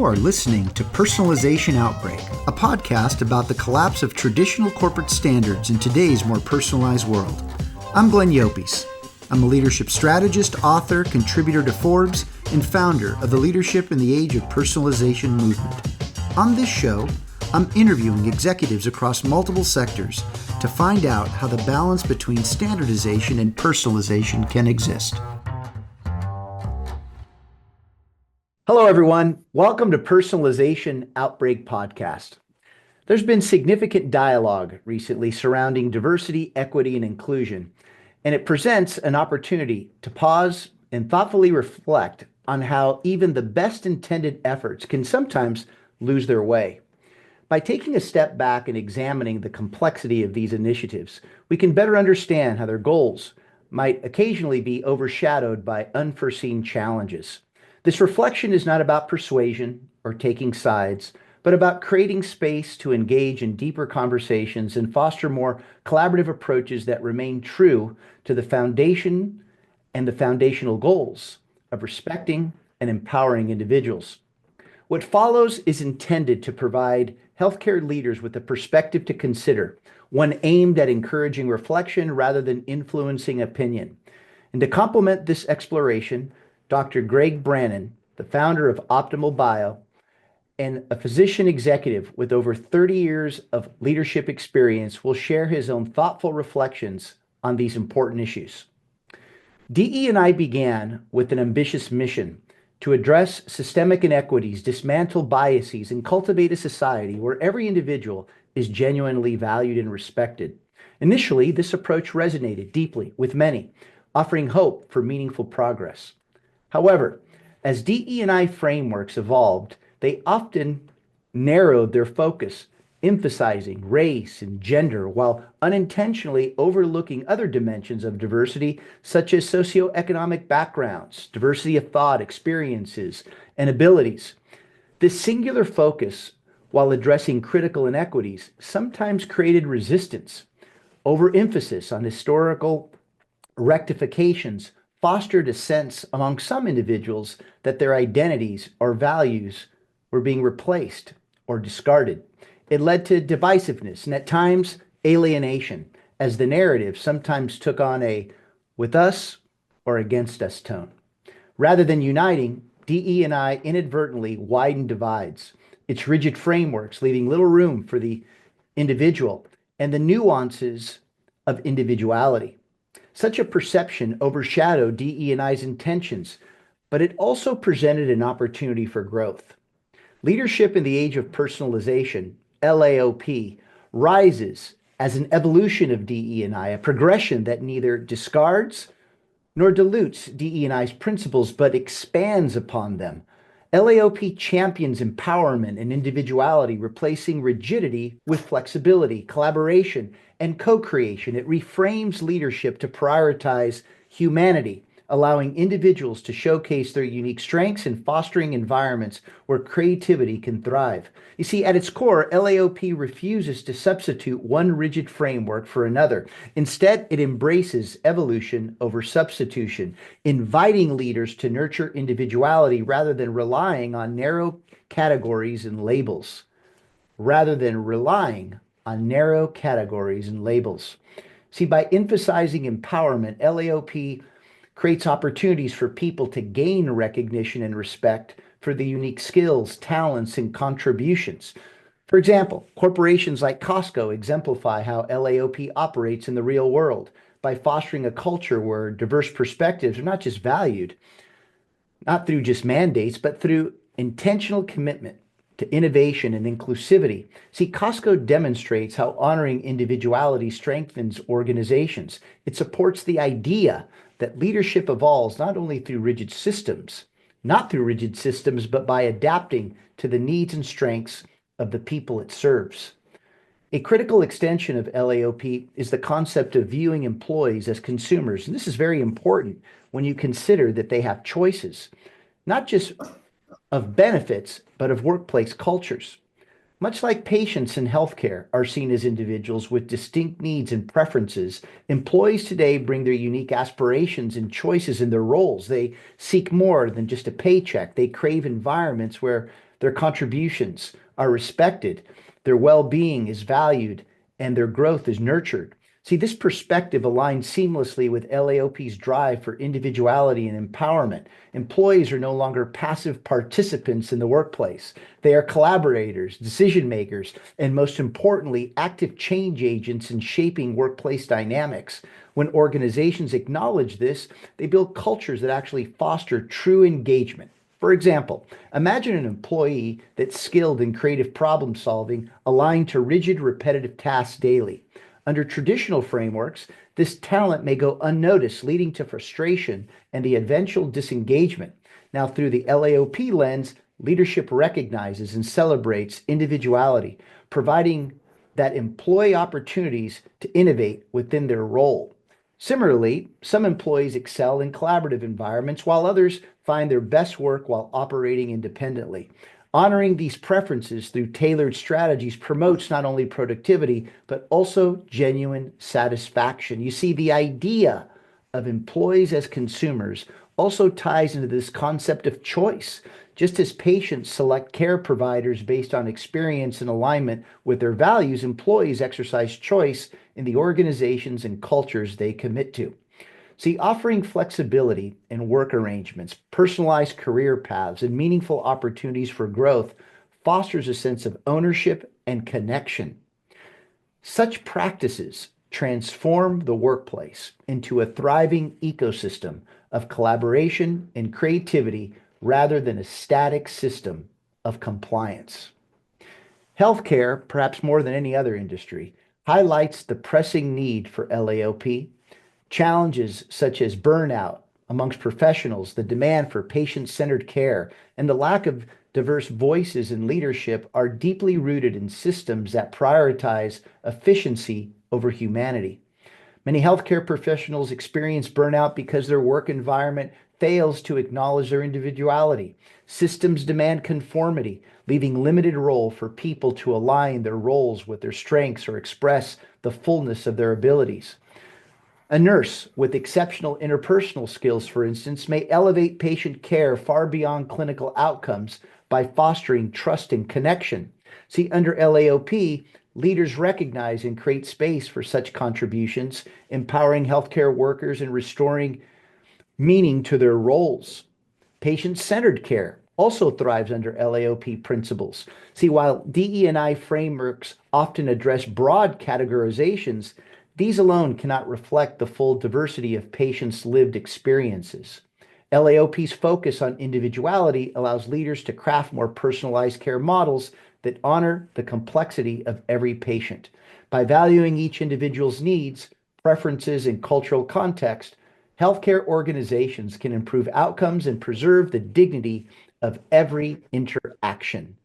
You are listening to Personalization Outbreak, a podcast about the collapse of traditional corporate standards in today's more personalized world. I'm Llopis. I'm a leadership strategist, author, contributor to Forbes, and founder of the Leadership in the Age of Personalization movement. On this show, I'm interviewing executives across multiple sectors to find out how the balance between standardization and personalization can exist. Hello, everyone. Welcome to Personalization Outbreak Podcast. There's been significant dialogue recently surrounding diversity, equity, and inclusion, and it presents an opportunity to pause and thoughtfully reflect on how even the best intended efforts can sometimes lose their way. By taking a step back and examining the complexity of these initiatives, we can better understand how their goals might occasionally be overshadowed by unforeseen challenges. This reflection is not about persuasion or taking sides, but about creating space to engage in deeper conversations and foster more collaborative approaches that remain true to the foundation and the foundational goals of respecting and empowering individuals. What follows is intended to provide healthcare leaders with a perspective to consider, one aimed at encouraging reflection rather than influencing opinion. And to complement this exploration, Dr. Brannon, the founder of Optimal Bio and a physician executive with over 30 years of leadership experience, will share his own thoughtful reflections on these important issues. DE&I began with an ambitious mission to address systemic inequities, dismantle biases, and cultivate a society where every individual is genuinely valued and respected. Initially, this approach resonated deeply with many, offering hope for meaningful progress. However, as DE&I frameworks evolved, they often narrowed their focus, emphasizing race and gender while unintentionally overlooking other dimensions of diversity, such as socioeconomic backgrounds, diversity of thought, experiences, and abilities. This singular focus, while addressing critical inequities, sometimes created resistance. Overemphasis on historical rectifications fostered a sense among some individuals that their identities or values were being replaced or discarded. It led to divisiveness and at times alienation, as the narrative sometimes took on a with us or against us tone. Rather than uniting, DE&I inadvertently widened divides, its rigid frameworks leaving little room for the individual and the nuances of individuality. Such a perception overshadowed DE&I's intentions, but it also presented an opportunity for growth. Leadership in the Age of Personalization, LAOP, rises as an evolution of DE&I, a progression that neither discards nor dilutes DE&I's principles, but expands upon them. LAOP champions empowerment and individuality, replacing rigidity with flexibility, collaboration, and co-creation. It reframes leadership to prioritize humanity, allowing individuals to showcase their unique strengths and fostering environments where creativity can thrive. You see, at its core, LAOP refuses to substitute one rigid framework for another. Instead, it embraces evolution over substitution, inviting leaders to nurture individuality rather than relying on narrow categories and labels. See, by emphasizing empowerment, LAOP creates opportunities for people to gain recognition and respect for the unique skills, talents, and contributions. For example, corporations like Costco exemplify how LAOP operates in the real world by fostering a culture where diverse perspectives are not just valued, not through just mandates, but through intentional commitment to innovation and inclusivity. See, Costco demonstrates how honoring individuality strengthens organizations. It supports the idea that leadership evolves not through rigid systems, but by adapting to the needs and strengths of the people it serves. A critical extension of LAOP is the concept of viewing employees as consumers. And this is very important when you consider that they have choices, not just of benefits, but of workplace cultures. Much like patients in healthcare are seen as individuals with distinct needs and preferences, employees today bring their unique aspirations and choices in their roles. They seek more than just a paycheck. They crave environments where their contributions are respected, their well-being is valued, and their growth is nurtured. See, this perspective aligns seamlessly with LAOP's drive for individuality and empowerment. Employees are no longer passive participants in the workplace. They are collaborators, decision makers, and most importantly, active change agents in shaping workplace dynamics. When organizations acknowledge this, they build cultures that actually foster true engagement. For example, imagine an employee that's skilled in creative problem solving, aligned to rigid, repetitive tasks daily. Under traditional frameworks, this talent may go unnoticed, leading to frustration and the eventual disengagement. Now, through the LAOP lens, leadership recognizes and celebrates individuality, providing that employee opportunities to innovate within their role. Similarly, some employees excel in collaborative environments, while others find their best work while operating independently. Honoring these preferences through tailored strategies promotes not only productivity, but also genuine satisfaction. You see, the idea of employees as consumers also ties into this concept of choice. Just as patients select care providers based on experience and alignment with their values, employees exercise choice in the organizations and cultures they commit to. See, offering flexibility in work arrangements, personalized career paths, and meaningful opportunities for growth fosters a sense of ownership and connection. Such practices transform the workplace into a thriving ecosystem of collaboration and creativity rather than a static system of compliance. Healthcare, perhaps more than any other industry, highlights the pressing need for LAOP. Challenges such as burnout amongst professionals, the demand for patient-centered care, and the lack of diverse voices in leadership are deeply rooted in systems that prioritize efficiency over humanity. Many healthcare professionals experience burnout because their work environment fails to acknowledge their individuality. Systems demand conformity, leaving limited role for people to align their roles with their strengths or express the fullness of their abilities. A nurse with exceptional interpersonal skills, for instance, may elevate patient care far beyond clinical outcomes by fostering trust and connection. See, under LAOP, leaders recognize and create space for such contributions, empowering healthcare workers and restoring meaning to their roles. Patient-centered care also thrives under LAOP principles. See, while DE&I frameworks often address broad categorizations, these alone cannot reflect the full diversity of patients' lived experiences. LAOP's focus on individuality allows leaders to craft more personalized care models that honor the complexity of every patient. By valuing each individual's needs, preferences, and cultural context, healthcare organizations can improve outcomes and preserve the dignity of every interaction.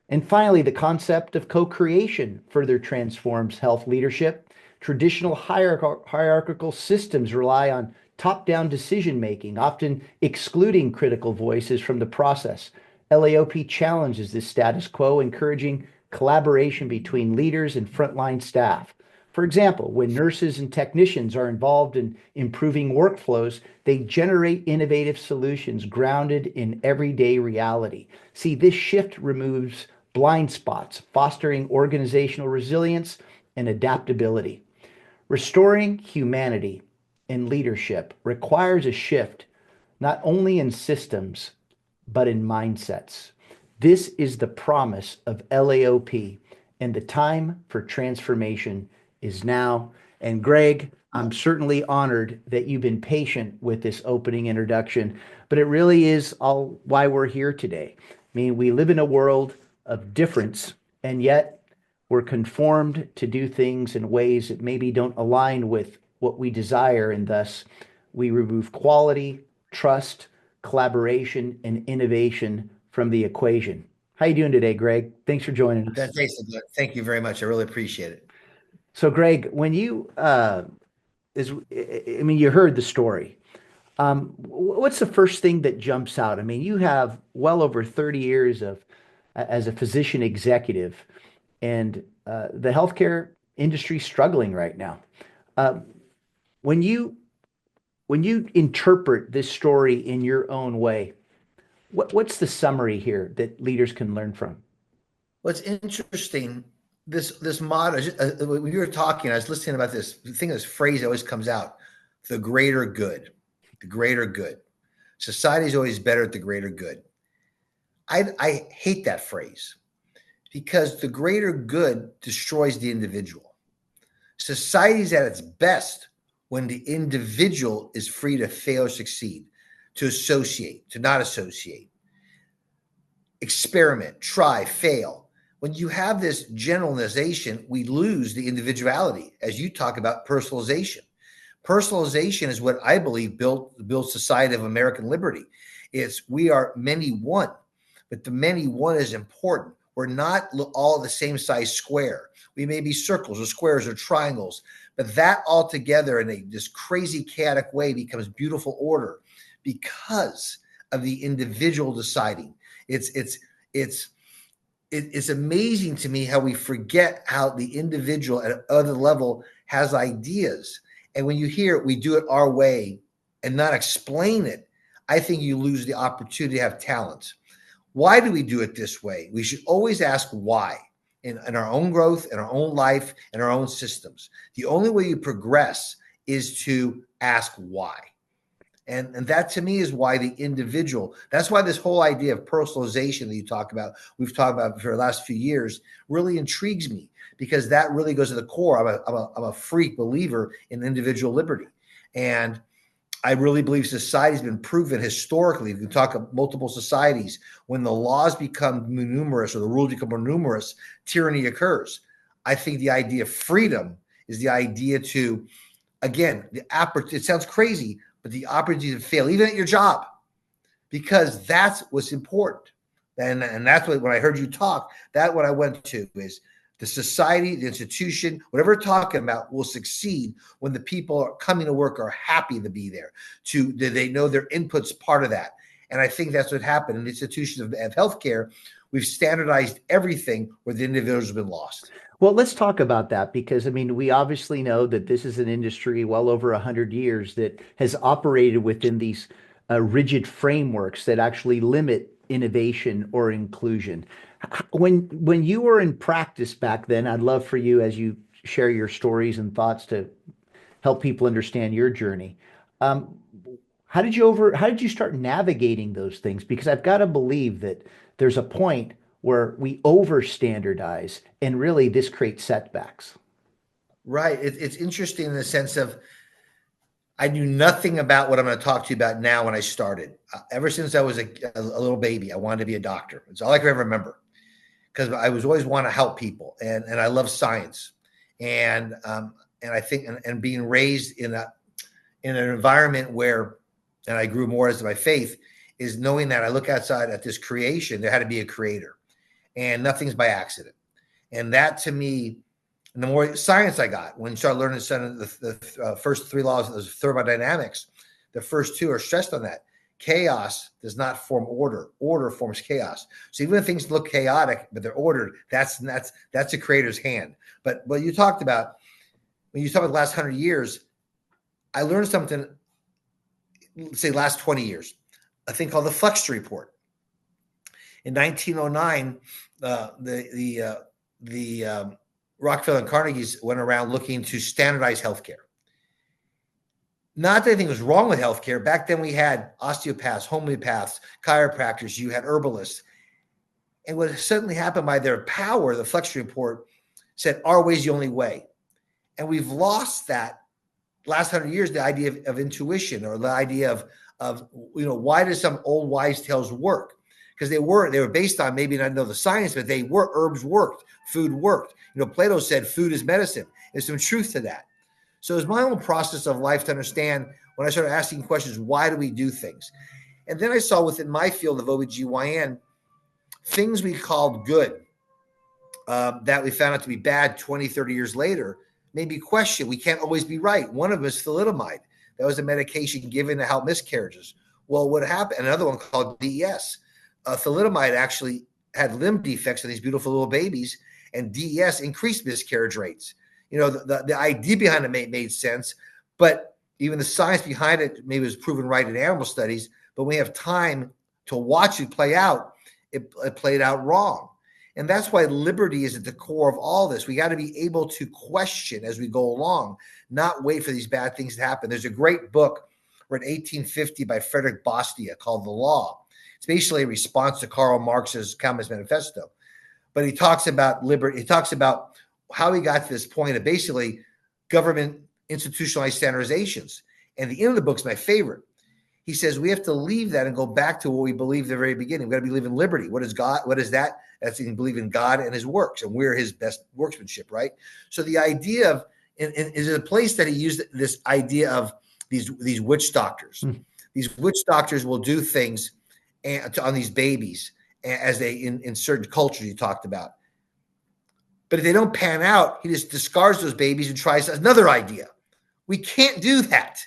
And finally, the concept of co-creation further transforms health leadership. Traditional hierarchical systems rely on top-down decision-making, often excluding critical voices from the process. LAOP challenges this status quo, encouraging collaboration between leaders and frontline staff. For example, when nurses and technicians are involved in improving workflows, they generate innovative solutions grounded in everyday reality. See, this shift removes blind spots, fostering organizational resilience and adaptability. Restoring humanity in leadership requires a shift not only in systems, but in mindsets. This is the promise of LAOP, and the time for transformation is now. And Greg, I'm certainly honored that you've been patient with this opening introduction, but it really is all why we're here today. I mean, we live in a world of difference, and yet we're conformed to do things in ways that maybe don't align with what we desire, and thus we remove quality, trust, collaboration, and innovation from the equation. How you doing today, Greg? Thanks for joining us. Fantastic. Thank you very much. I really appreciate it. So, Greg, when you you heard the story. What's the first thing that jumps out? I mean, you have well over 30 years of as a physician executive, and the healthcare industry struggling right now. Uh, when you interpret this story in your own way, What's the summary here that leaders can learn from? What's interesting, this model, when you were talking, I was listening about this thing, this phrase always comes out, the greater good, the greater good. Society is always better at the greater good. I hate that phrase because the greater good destroys the individual. Society is at its best when the individual is free to fail or succeed, to associate, to not associate, experiment, try, fail. When you have this generalization, we lose the individuality, as you talk about personalization. Personalization is what I believe built society of American liberty. It's we are many one, but the many one is important. We're not all the same size square. We may be circles or squares or triangles, but that all together in this crazy chaotic way becomes beautiful order because of the individual deciding. It's amazing to me how we forget how the individual at another level has ideas. And when you hear it, we do it our way and not explain it, I think you lose the opportunity to have talent. Why do we do it this way? We should always ask why in our own growth, in our own life, in our own systems. The only way you progress is to ask why. And that to me is why the individual, that's why this whole idea of personalization that you talk about, we've talked about for the last few years, really intrigues me because that really goes to the core. I'm a freak believer in individual liberty. And I really believe society has been proven historically. We talk of multiple societies. When the laws become numerous or the rules become more numerous, tyranny occurs. I think the idea of freedom is the idea to, again, it sounds crazy, but the opportunity to fail, even at your job, because that's what's important. And that's what, when I heard you talk, that what I went to is the society, the institution, whatever we're talking about will succeed when the people are coming to work are happy to be there. They know their input's part of that. And I think that's what happened in the institutions of healthcare. We've standardized everything where the individuals have been lost. Well, let's talk about that because I mean, we obviously know that this is an industry well over 100 years that has operated within these rigid frameworks that actually limit innovation or inclusion. When you were in practice back then, I'd love for you as you share your stories and thoughts to help people understand your journey. Um, how did you start navigating those things? Because I've got to believe that there's a point where we over standardize and really this creates setbacks. Right. It's interesting in the sense of I knew nothing about what I'm going to talk to you about now when I started. Ever since I was a little baby, I wanted to be a doctor. It's all I can ever remember because I was always want to help people and I love science. And I think and being raised in an environment where, and I grew more as my faith, is knowing that I look outside at this creation, there had to be a creator and nothing's by accident. And that to me, and the more science I got, when you start learning the first three laws of thermodynamics, the first two are stressed on that. Chaos does not form order. Order forms chaos. So even if things look chaotic, but they're ordered, that's a creator's hand. But what you talked about, when you talk about the last 100 years, I learned something, let's say last 20 years, a thing called the Flex Report. In 1909, the Rockefeller and Carnegie's went around looking to standardize healthcare. Not that anything was wrong with healthcare. Back then we had osteopaths, homeopaths, chiropractors, you had herbalists. And what suddenly happened by their power, the Flex Report said, our way is the only way. And we've lost that last 100 years, the idea of intuition or the idea of why does some old wives' tales work? Because they were based on maybe not know the science, but they were, herbs worked, food worked. Plato said food is medicine. There's some truth to that. So it's my own process of life to understand when I started asking questions, why do we do things? And then I saw within my field of OBGYN, things we called good that we found out to be bad 20, 30 years later made me question. We can't always be right. One of them is thalidomide. That was a medication given to help miscarriages. Well, what happened? Another one called DES. Thalidomide actually had limb defects in these beautiful little babies, and DES increased miscarriage rates. The idea behind it made sense, but even the science behind it maybe was proven right in animal studies. But we have time to watch it play out, it played out wrong. And that's why liberty is at the core of all this. We got to be able to question as we go along, not wait for these bad things to happen. There's a great book written in 1850 by Frederick Bastiat called The Law. It's basically a response to Karl Marx's Communist Manifesto. But he talks about liberty. He talks about how he got to this point of basically government institutionalized standardizations. And the end of the book's my favorite. He says we have to leave that and go back to what we believed at the very beginning. We've got to believe in liberty. What is God? What is that? That's you can believe in God and his works, and we're his best workmanship, right? So the idea of is a place that he used this idea of these witch doctors. These witch doctors will do things on these babies as they in certain cultures you talked about. But if they don't pan out, he just discards those babies and tries another idea. We can't do that.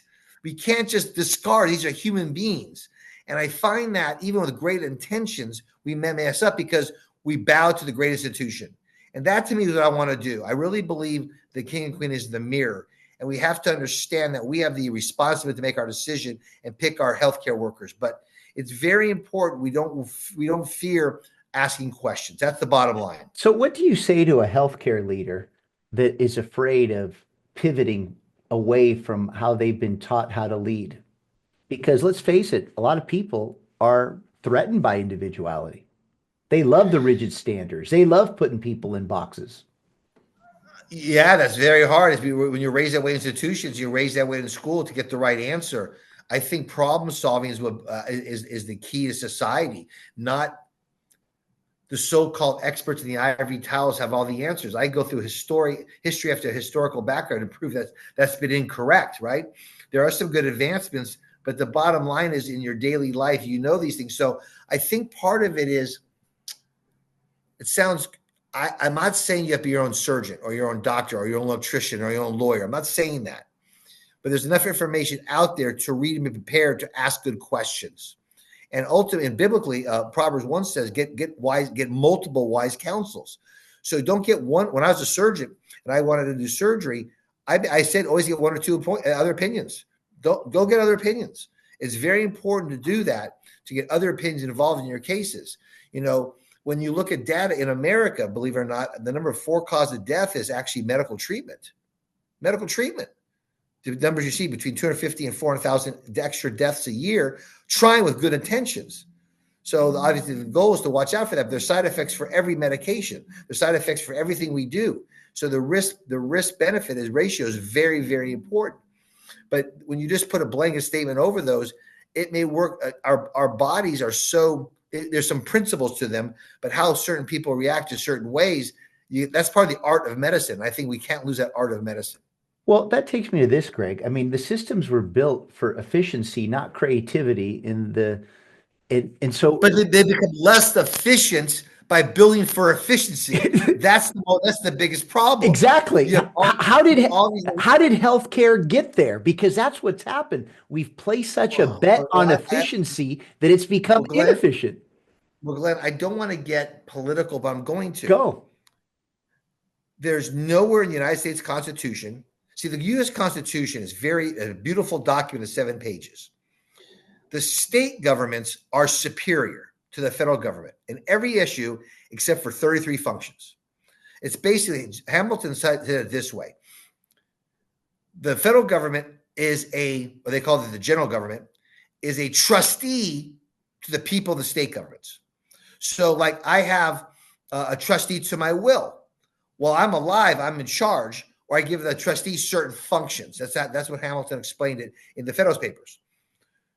We can't just discard. These are human beings. And I find that even with great intentions, we may mess up because we bow to the great institution. And that to me is what I want to do. I really believe the king and queen is the mirror. And we have to understand that we have the responsibility to make our decision and pick our healthcare workers. But it's very important we don't fear asking questions. That's the bottom line. So what do you say to a healthcare leader that is afraid of pivoting away from how they've been taught how to lead? Because let's face it, a lot of people are threatened by individuality. They love the rigid standards. They love putting people in boxes. Yeah, that's very hard. When you're raised that way in institutions, you're raised that way in school to get the right answer. I think problem solving is what is the key to society, not the so-called experts in the ivory towers have all the answers. I go through history after historical background and prove that that's been incorrect, right? There are some good advancements, but the bottom line is in your daily life, you know these things. So I think part of it is, I'm not saying you have to be your own surgeon or your own doctor or your own electrician or your own lawyer. I'm not saying that. But there's enough information out there to read and be prepared to ask good questions. And ultimately, and biblically, Proverbs 1 says, get multiple wise counsels. So don't get one. When I was a surgeon and I wanted to do surgery, I said always get one or two other opinions. Go get other opinions. It's very important to do that, to get other opinions involved in your cases. You know, when you look at data in America, believe it or not, the number of cause of death is actually medical treatment. Medical treatment. The numbers you see between 250 and 400,000 extra deaths a year, trying with good intentions. So obviously the goal is to watch out for that. There's side effects for every medication. There's side effects for everything we do. So the risk benefit ratio is very, very important. But when you just put a blanket statement over those, it may work. Our bodies are there's some principles to them, but how certain people react to certain ways, that's part of the art of medicine. I think we can't lose that art of medicine. Well, that takes me to this, Greg. I mean, the systems were built for efficiency, not creativity. But they become less efficient by building for efficiency. That's the biggest problem. Exactly. How did healthcare get there? Because that's what's happened. We've placed such a bet on efficiency that it's become inefficient. Well, Glenn, I don't want to get political, but I'm going to. Go. There's nowhere in the United States Constitution. See, the U.S. Constitution is a beautiful document of 7 pages. The state governments are superior to the federal government in every issue except for 33 functions. It's basically, Hamilton said it this way. The federal government is what they call it the general government, is a trustee to the people of the state governments. So like I have a trustee to my will. While I'm alive, I'm in charge, or I give the trustee certain functions. That's what Hamilton explained it in the Federalist Papers.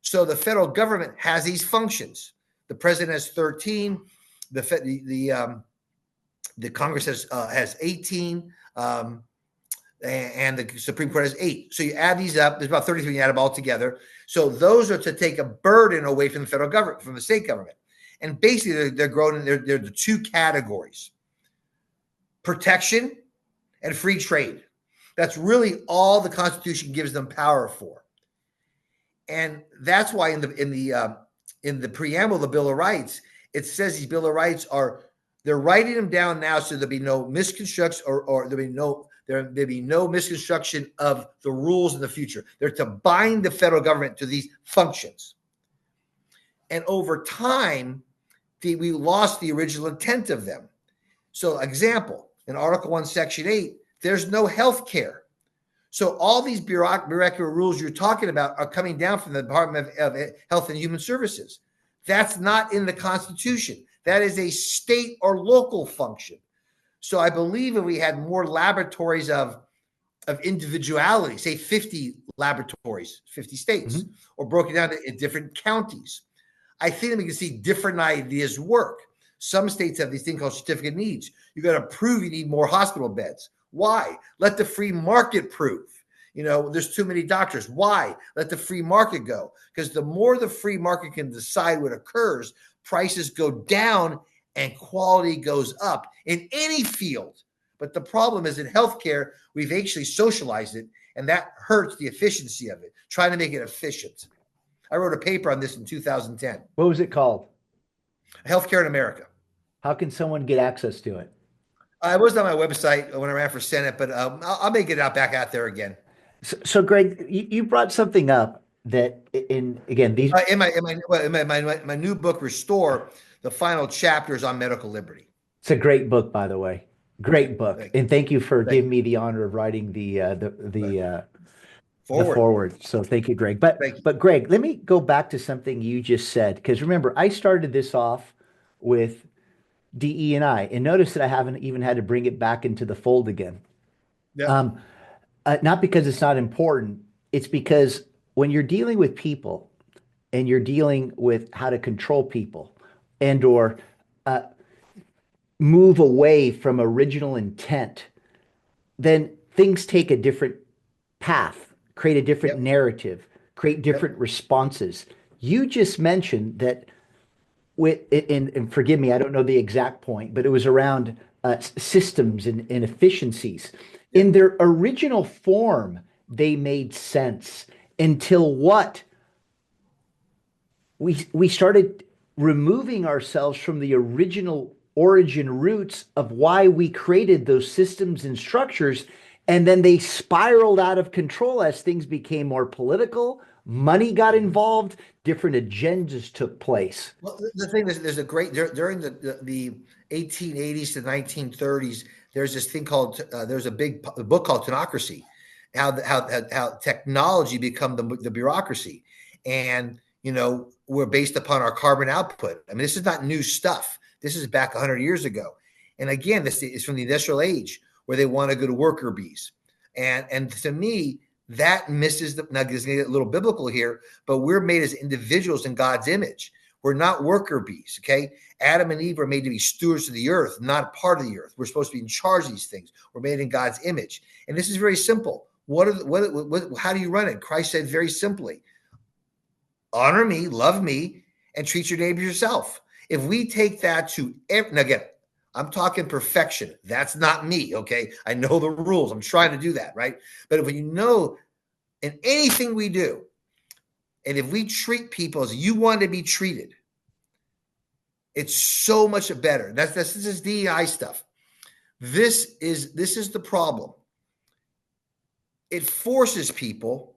So the federal government has these functions. The president has 13. The Congress has 18, and the Supreme Court has 8. So you add these up. There's about 33. You add them all together. So those are to take a burden away from the federal government, from the state government. And basically, they're grown. They're the 2 categories: protection and free trade. That's really all the Constitution gives them power for. And that's why in the preamble of the Bill of Rights, it says these Bill of Rights they're writing them down now so there'll be no misconstruction or there'll be no misconstruction of the rules in the future. They're to bind the federal government to these functions. And over time, we lost the original intent of them. So, example, in Article 1, Section 8, there's no health care. So all these bureaucratic rules you're talking about are coming down from the Department of Health and Human Services. That's not in the Constitution. That is a state or local function. So I believe if we had more laboratories of individuality, say 50 laboratories, 50 states, or broken down in different counties, I think that we can see different ideas work. Some states have these things called certificate of needs. You got to prove you need more hospital beds. Why? Let the free market prove. There's too many doctors. Why? Let the free market go. Because the more the free market can decide what occurs, prices go down and quality goes up in any field. But the problem is in healthcare, we've actually socialized it, and that hurts the efficiency of it, trying to make it efficient. I wrote a paper on this in 2010. What was it called? Healthcare in America. How can someone get access to it? I was on my website when I ran for Senate, but I'll make it back out there again. So Greg, you brought something up that these in my new book, Restore, the final chapter is on medical liberty. It's a great book, by the way. Great book, and thank you for giving me the honor of writing the forward. So thank you, Greg. But Greg, let me go back to something you just said, because remember, I started this off with DE&I, and notice that I haven't even had to bring it back into the fold again. Yeah. Not because it's not important. It's because when you're dealing with people and you're dealing with how to control people or move away from original intent, then things take a different path, create a different narrative, create different responses. You just mentioned that and forgive me, I don't know the exact point, but it was around systems and efficiencies. In their original form, they made sense until we started removing ourselves from the original origin roots of why we created those systems and structures, and then they spiraled out of control as things became more political, money got involved, different agendas took place. Well, the thing is, there's a great during the 1880s to 1930s. There's this thing called there's a big book called Technocracy, how technology become the bureaucracy, and we're based upon our carbon output. I mean, this is not new stuff. This is back 100 years ago, and again, this is from the industrial age where they want to go to worker bees, and to me, that misses now it's going to get a little biblical here, but we're made as individuals in God's image. We're not worker bees, okay? Adam and Eve are made to be stewards of the earth, not part of the earth. We're supposed to be in charge of these things. We're made in God's image. And this is very simple. How do you run it? Christ said very simply, honor me, love me, and treat your neighbor yourself. If we take that now again, I'm talking perfection. That's not me, okay? I know the rules. I'm trying to do that, right? But if in anything we do, and if we treat people as you want to be treated, it's so much better. This is DEI stuff. This is the problem. It forces people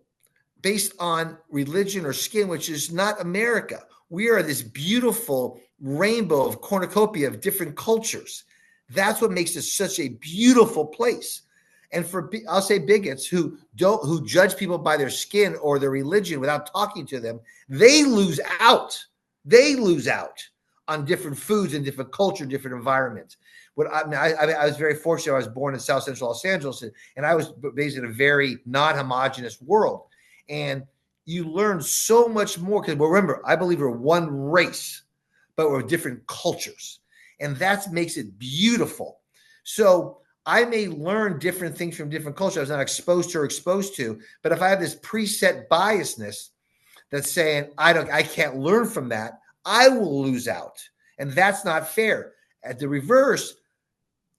based on religion or skin, which is not America. We are this beautiful rainbow of cornucopia of different cultures. That's what makes it such a beautiful place. And I'll say bigots who judge people by their skin or their religion without talking to them, they lose out. They lose out on different foods and different culture, different environments. I was very fortunate. I was born in South Central Los Angeles, and I was raised in a very non-homogenous world. And you learn so much more because remember, I believe we're one race, but we're different cultures, and that makes it beautiful. So I may learn different things from different cultures I was not exposed to, but if I have this preset biasness that's saying I can't learn from that, I will lose out, and that's not fair. At the reverse,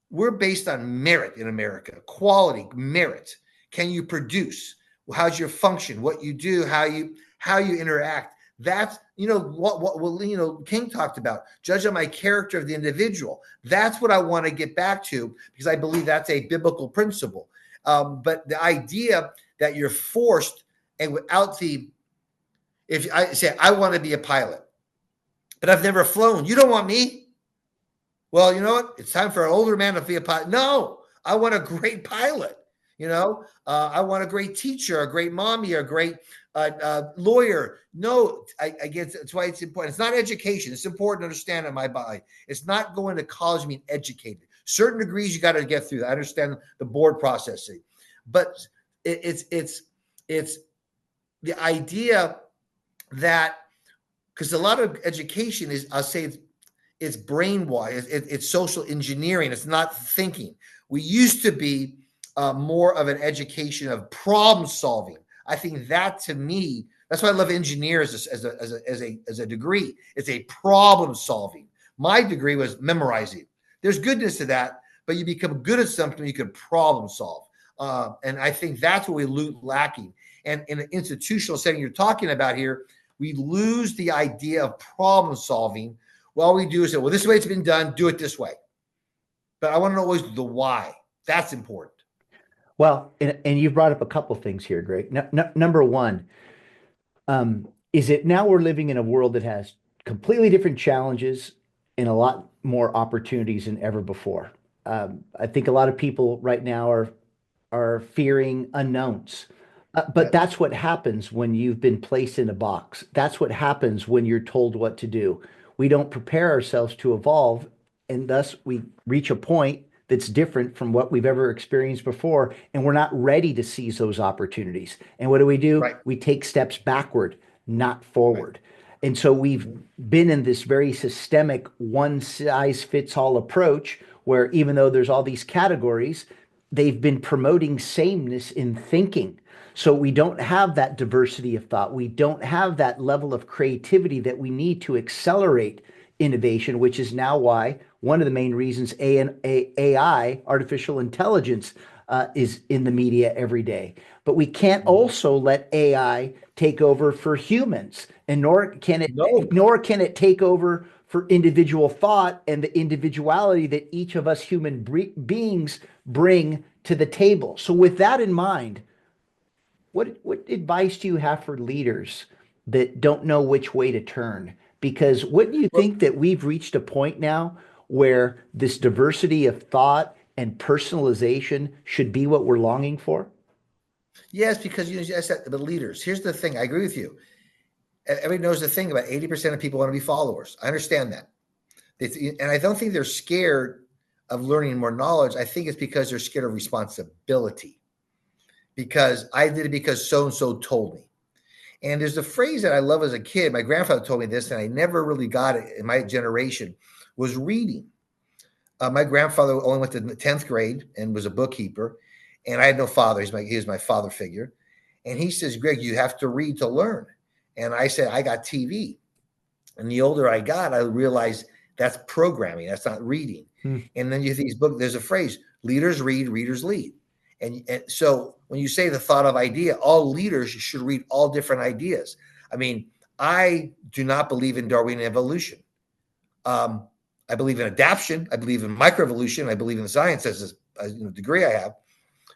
we're based on merit in America, quality, merit. Can you produce? How's your function? What you do? How you interact? That's what King talked about. Judge on my character of the individual. That's what I want to get back to because I believe that's a biblical principle. But the idea that you're forced and if I say I want to be a pilot, but I've never flown. You don't want me? Well, you know what? It's time for an older man to be a pilot. No, I want a great pilot. I want a great teacher, a great mommy, a great lawyer. No, I get that's why it's important. It's not education. It's important to understand in my body. It's not going to college being educated. Certain degrees you got to get through. I understand the board processing, but it's the idea that because a lot of education is, I'll say it's brainwashed. It's social engineering. It's not thinking. We used to be more of an education of problem solving. I think that to me, that's why I love engineers as a degree. It's a problem solving. My degree was memorizing. There's goodness to that, but you become good at something you can problem solve. And I think that's what we lose lacking. And in an institutional setting you're talking about here, we lose the idea of problem solving. Well, all we do is say, well, this way it's been done, do it this way. But I want to know always the why. That's important. Well, and you've brought up a couple things here, Greg. Number one, is it now we're living in a world that has completely different challenges and a lot more opportunities than ever before. I think a lot of people right now are fearing unknowns. But that's what happens when you've been placed in a box. That's what happens when you're told what to do. We don't prepare ourselves to evolve, and thus we reach a point that's different from what we've ever experienced before, and we're not ready to seize those opportunities. And what do? Right. We take steps backward, not forward. Right. And so we've been in this very systemic one size fits all approach where even though there's all these categories, they've been promoting sameness in thinking. So we don't have that diversity of thought. We don't have that level of creativity that we need to accelerate innovation, which is now why one of the main reasons AI, artificial intelligence, is in the media every day. But we can't also let AI take over for humans, and nor can it take over for individual thought and the individuality that each of us human beings bring to the table. So with that in mind, what advice do you have for leaders that don't know which way to turn? Because wouldn't you think that we've reached a point now where this diversity of thought and personalization should be what we're longing for? Yes, because I said the leaders. Here's the thing. I agree with you. Everybody knows the thing about 80% of people want to be followers. I understand that. And I don't think they're scared of learning more knowledge. I think it's because they're scared of responsibility. Because I did it because so-and-so told me. And there's a phrase that I love as a kid. My grandfather told me this, and I never really got it in my generation, was reading. My grandfather only went to the 10th grade and was a bookkeeper. And I had no father. He was my father figure. And he says, Greg, you have to read to learn. And I said, I got TV. And the older I got, I realized that's programming. That's not reading. And then you see these books, there's a phrase, leaders read, readers lead. And so when you say the thought of idea, all leaders should read all different ideas. I mean, I do not believe in Darwinian evolution. I believe in adaptation. I believe in microevolution. I believe in science as a degree I have.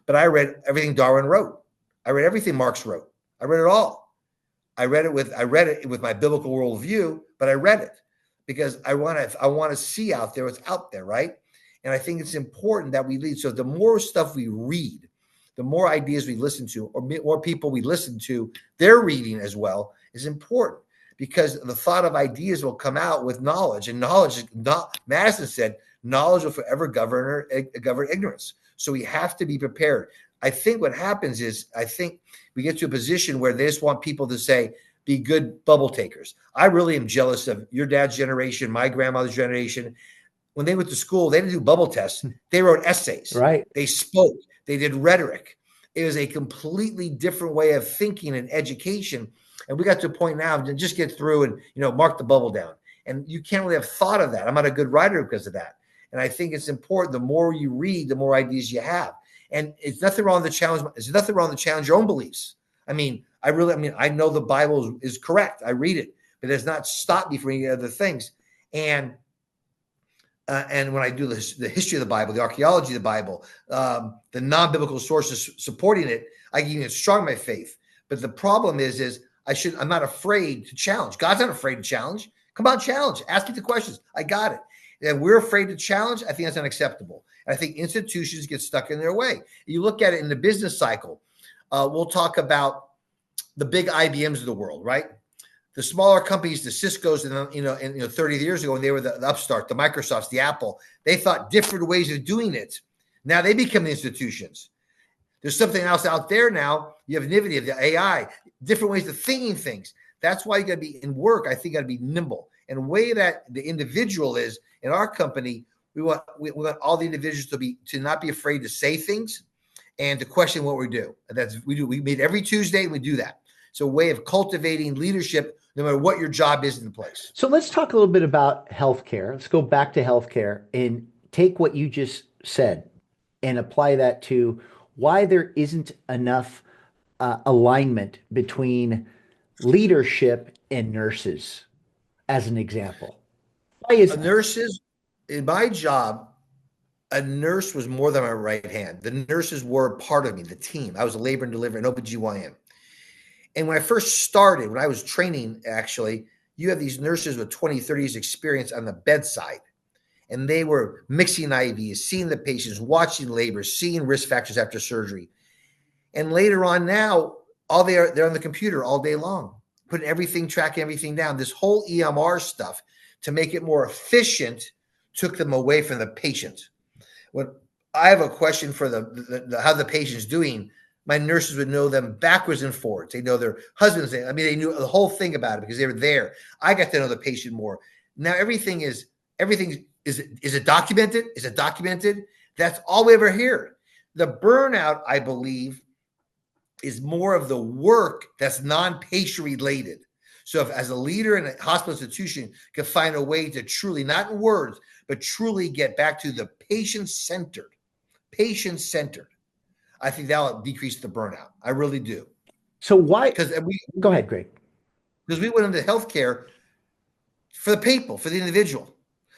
But I read everything Darwin wrote. I read everything Marx wrote. I read it all. I read it with my biblical worldview, but I read it because I want to see out there what's out there, right? And I think it's important that we lead. So the more stuff we read, the more ideas we listen to, or more people we listen to, their reading as well is important because the thought of ideas will come out with knowledge. And knowledge, Madison said, knowledge will forever govern ignorance. So we have to be prepared. I think what happens is I think we get to a position where they just want people to say, be good bubble takers. I really am jealous of your dad's generation, my grandmother's generation. When they went to school, they didn't do bubble tests. They wrote essays. Right. They spoke. They did rhetoric. It was a completely different way of thinking and education. And we got to a point now to just get through and, mark the bubble down. And you can't really have thought of that. I'm not a good writer because of that. And I think it's important. The more you read, the more ideas you have. And it's nothing wrong to challenge. There's nothing wrong to challenge your own beliefs. I know the Bible is correct. I read it, but it does not stop me from reading other things. And when I do the history of the Bible, the archaeology of the Bible, the non-biblical sources supporting it, I can even strong my faith. But the problem is I'm not afraid to challenge. God's not afraid to challenge. Come on, challenge. Ask me the questions. I got it. And we're afraid to challenge. I think that's unacceptable. I think institutions get stuck in their way. You look at it in the business cycle. We'll talk about the big IBMs of the world, right? The smaller companies, the Cisco's, and 30 years ago when they were the upstart, the Microsofts, the Apple, they thought different ways of doing it. Now they become the institutions. There's something else out there now. You have NVIDIA, the AI, different ways of thinking things. That's why you got to be in work. I think you got to be nimble. And the way that the individual is in our company, we want all the individuals to not be afraid to say things and to question what we do. We meet every Tuesday and we do that. It's a way of cultivating leadership no matter what your job is in the place. So let's talk a little bit about healthcare. Let's go back to healthcare and take what you just said and apply that to why there isn't enough alignment between leadership and nurses, as an example. Why is nurses in my job? A nurse was more than my right hand. The nurses were part of me, the team. I was a labor and delivery, an OBGYN. And when I first started, when I was training, actually, you have these nurses with 20, 30 years experience on the bedside. And they were mixing IVs, seeing the patients, watching labor, seeing risk factors after surgery. And later on now, they're on the computer all day long, putting everything, tracking everything down. This whole EMR stuff to make it more efficient took them away from the patient. When I have a question for how the patient's doing, my nurses would know them backwards and forwards. They know their husbands. They knew the whole thing about it because they were there. I got to know the patient more. Now everything is it documented? Is it documented? That's all we ever hear. The burnout, I believe, is more of the work that's non-patient related. So if as a leader in a hospital institution can find a way to truly, not in words, but truly get back to the patient-centered, I think that'll decrease the burnout. I really do. So why? Go ahead, Greg. Because we went into healthcare for the people, for the individual.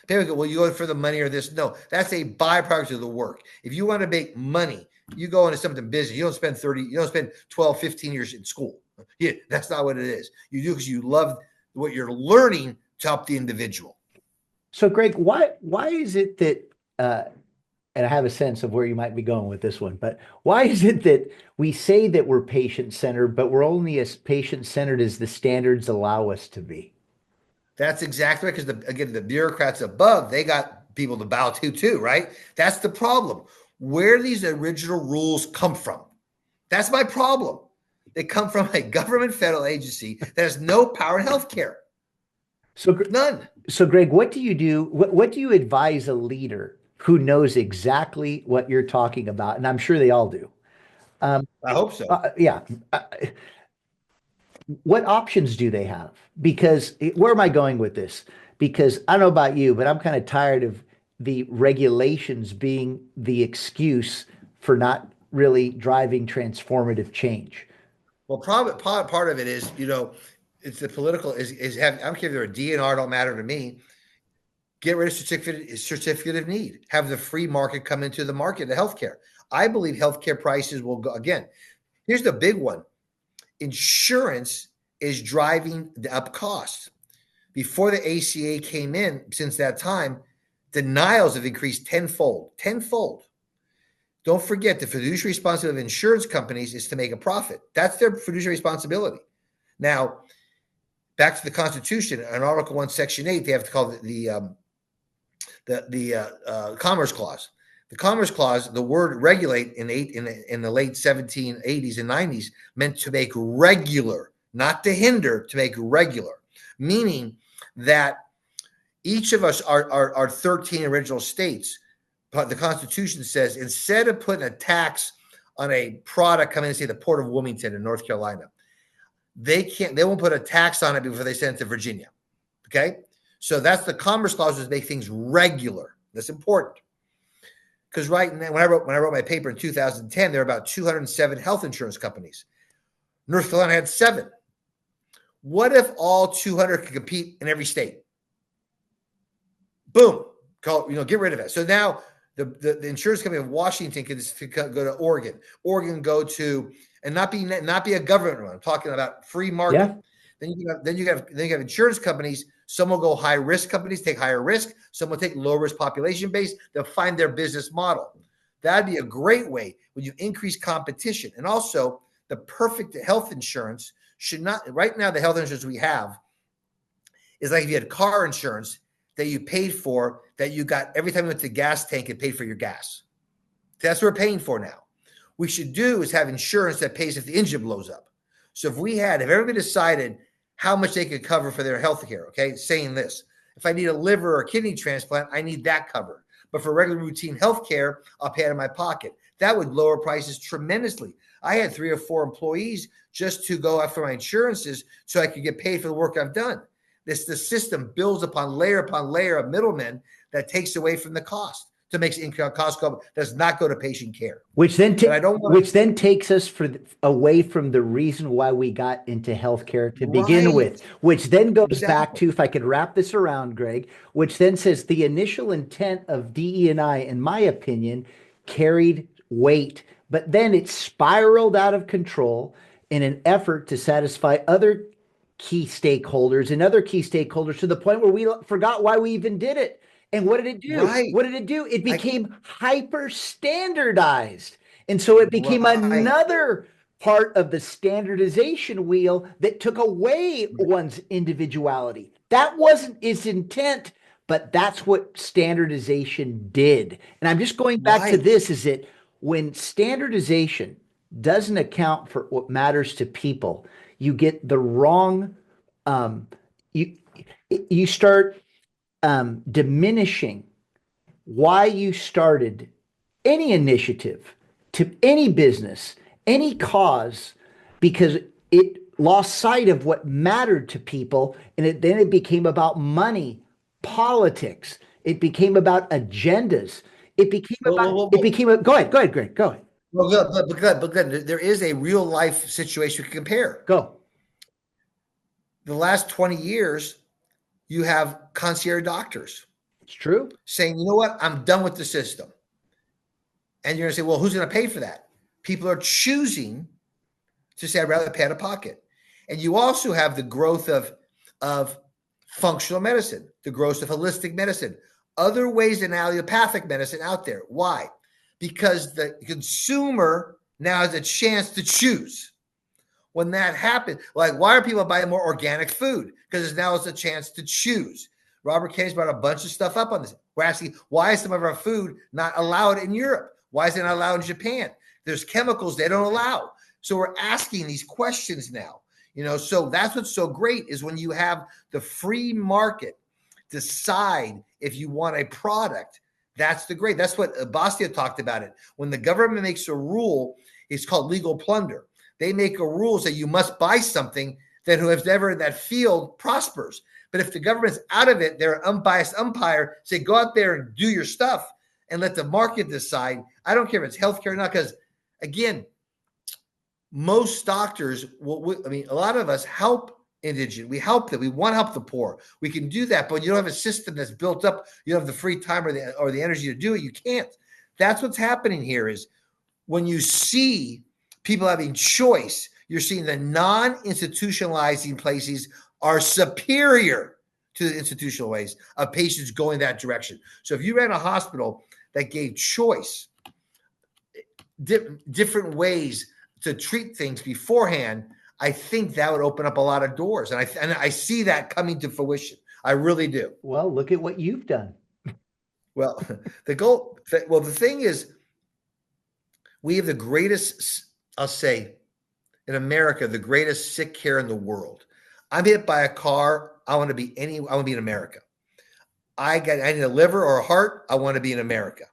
People go, well, you go for the money or this. No, that's a byproduct of the work. If you want to make money, you go into something business. You don't spend 12, 15 years in school. Yeah, that's not what it is. You do because you love what you're learning to help the individual. So, Greg, why is it that, and I have a sense of where you might be going with this one, but why is it that we say that we're patient-centered, but we're only as patient-centered as the standards allow us to be? That's exactly right. Because again, the bureaucrats above, they got people to bow to too, right? That's the problem. Where these original rules come from. That's my problem. They come from a government federal agency that has no power in healthcare. So none. So, Greg, what do you do? What do you advise a leader who knows exactly what you're talking about? And I'm sure they all do. I hope so. Yeah. What options do they have? Because where am I going with this? Because I don't know about you, but I'm kind of tired of the regulations being the excuse for not really driving transformative change. Well, part of it is, it's the political is having, I don't care if they're a DNR, don't matter to me. Get rid of certificate of need. Have the free market come into the market of healthcare. I believe healthcare prices will go again. Here's the big one. Insurance is driving up costs. Before the ACA came in, since that time, denials have increased tenfold. Don't forget the fiduciary responsibility of insurance companies is to make a profit. That's their fiduciary responsibility. Now, back to the Constitution, in Article 1, Section 8, they have to call it the Commerce Clause. The Commerce Clause, the word regulate in the late 1780s and 90s meant to make regular, not to hinder, to make regular, meaning that each of us are 13 original states. But the Constitution says instead of putting a tax on a product coming in, say, the Port of Wilmington in North Carolina, they won't put a tax on it before they send it to Virginia. Okay? So that's the Commerce Clause, is make things regular. That's important. Because right now, when I wrote my paper in 2010, there were about 207 health insurance companies. North Carolina had 7. What if all 200 could compete in every state? Boom. Get rid of it. So now the insurance company of Washington could go to Oregon. Oregon go to, and not be a government one. I'm talking about free market. Yeah. Then you have insurance companies. Some will go high risk companies, take higher risk. Some will take low risk population base. They'll find their business model. That'd be a great way when you increase competition. And also, the perfect health insurance should not. Right now, the health insurance we have is like if you had car insurance that you paid for, that you got every time you went to the gas tank, it paid for your gas. That's what we're paying for now. We should do is have insurance that pays if the engine blows up. So if everybody decided how much they could cover for their health care, okay, saying this, if I need a liver or kidney transplant, I need that covered. But for regular routine health care, I'll pay out of my pocket. That would lower prices tremendously. I had 3 or 4 employees just to go after my insurances so I could get paid for the work I've done. The system builds upon layer of middlemen that takes away from the cost. To make income cost go does not go to patient care, which then takes us away from the reason why we got into healthcare to begin with, which then goes back to, if I could wrap this around, Greg, which then says the initial intent of DE&I, in my opinion, carried weight, but then it spiraled out of control in an effort to satisfy other key stakeholders to the point where we forgot why we even did it. And what did it do? What did it do? It became hyper standardized. And so it became another part of the standardization wheel that took away one's individuality. That wasn't its intent, but that's what standardization did. And I'm just going back to this, is that when standardization doesn't account for what matters to people, you get the wrong, you start diminishing why you started any initiative to any business, any cause, because it lost sight of what mattered to people. And then it became about money, politics. It became about agendas. It became go ahead, Greg, go ahead. But there is a real life situation we can compare. Go. The last 20 years, you have concierge doctors. It's true. Saying, you know what? I'm done with the system. And you're going to say, well, who's going to pay for that? People are choosing to say, I'd rather pay out of pocket. And you also have the growth of functional medicine, the growth of holistic medicine, other ways than allopathic medicine out there. Why? Because the consumer now has a chance to choose. When that happens, like, why are people buying more organic food? Because now it's a chance to choose. Robert Kennedy's brought a bunch of stuff up on this. We're asking, why is some of our food not allowed in Europe? Why is it not allowed in Japan? There's chemicals they don't allow. So we're asking these questions now. So that's what's so great is when you have the free market decide if you want a product. That's what Bastia talked about it. When the government makes a rule, it's called legal plunder. They make a rule that you must buy something that whoever in that field prospers. But if the government's out of it, they're an unbiased umpire, say, go out there and do your stuff and let the market decide. I don't care if it's healthcare or not, because, again, most doctors, a lot of us help indigent. We help them. We want to help the poor. We can do that, but you don't have a system that's built up. You don't have the free time or the energy to do it. You can't. That's what's happening here is when you see people having choice, you're seeing the non-institutionalizing places are superior to the institutional ways of patients going that direction. So if you ran a hospital that gave choice, different ways to treat things beforehand, I think that would open up a lot of doors. And I see that coming to fruition. I really do. Well, look at what you've done. Well, the thing is, we have the greatest, I'll say, in America, the greatest sick care in the world. I'm hit by a car. I want to be in America. I need a liver or a heart. I want to be in America.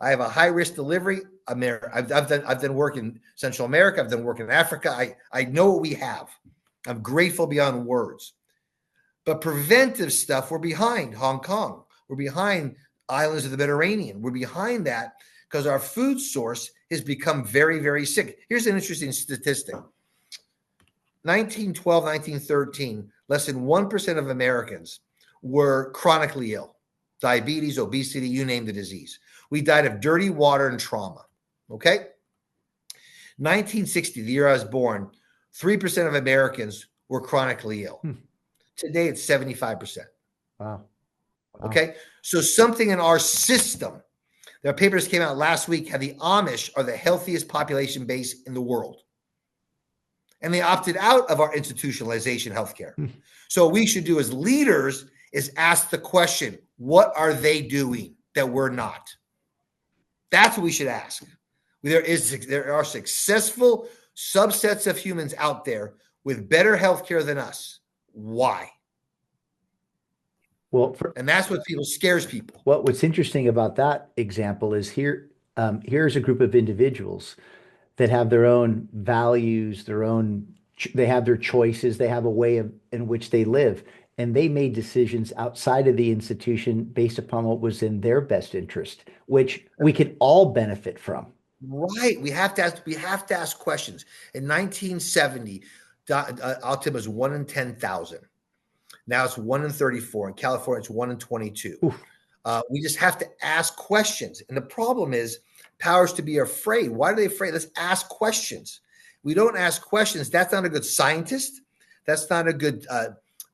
I have a high risk delivery. America. I've done work in Central America. I've done work in Africa. I know what we have. I'm grateful beyond words. But preventive stuff, we're behind Hong Kong. We're behind islands of the Mediterranean. We're behind that because our food source has become very, very sick. Here's an interesting statistic. 1912, 1913, less than 1% of Americans were chronically ill. Diabetes, obesity, you name the disease. We died of dirty water and trauma. Okay? 1960, the year I was born, 3% of Americans were chronically ill. Today, it's 75%. Wow. Okay. So something in our system, there are papers came out last week, how the Amish are the healthiest population base in the world. And they opted out of our institutionalization healthcare. So what we should do as leaders is ask the question, what are they doing that we're not? That's what we should ask. There are successful subsets of humans out there with better healthcare than us. Why? Well, and that's what scares people. what's interesting about that example is here's a group of individuals that have their own values, they have their choices, they have a way in which they live, and they made decisions outside of the institution based upon what was in their best interest, which we could all benefit from. Right. We have to ask questions. In 1970, autism was 1 in 10,000. Now it's 1 in 34. In California, it's 1 in 22. We just have to ask questions. And the problem is powers to be afraid. Why are they afraid? Let's ask questions. We don't ask questions. That's not a good scientist. That's not a good